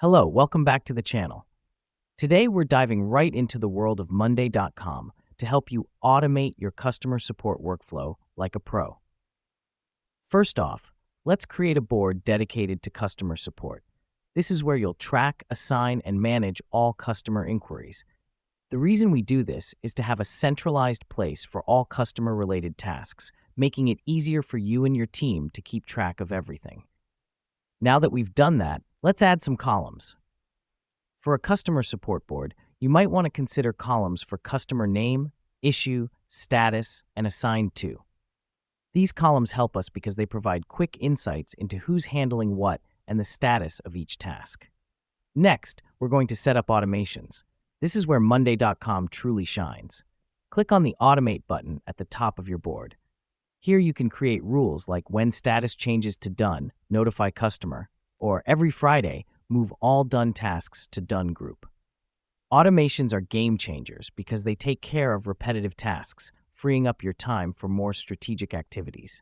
Hello, welcome back to the channel. Today we're diving right into the world of Monday.com to help you automate your customer support workflow like a pro. First off, let's create a board dedicated to customer support. This is where you'll track, assign, and manage all customer inquiries. The reason we do this is to have a centralized place for all customer-related tasks, making it easier for you and your team to keep track of everything. Now that we've done that, let's add some columns. For a customer support board, you might want to consider columns for customer name, issue, status, and assigned to. These columns help us because they provide quick insights into who's handling what and the status of each task. Next, we're going to set up automations. This is where Monday.com truly shines. Click on the Automate button at the top of your board. Here you can create rules like when status changes to done, notify customer, or every Friday, move all done tasks to done group. Automations are game changers because they take care of repetitive tasks, freeing up your time for more strategic activities.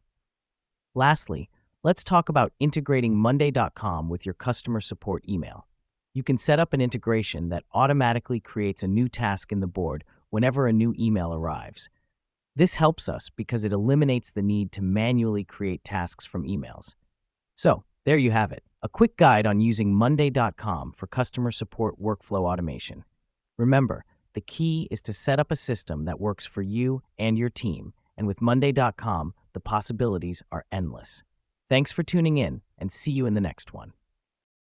Lastly, let's talk about integrating Monday.com with your customer support email. You can set up an integration that automatically creates a new task in the board whenever a new email arrives. This helps us because it eliminates the need to manually create tasks from emails. So, there you have it, a quick guide on using Monday.com for customer support workflow automation. Remember, the key is to set up a system that works for you and your team, and with Monday.com, the possibilities are endless. Thanks for tuning in, and see you in the next one.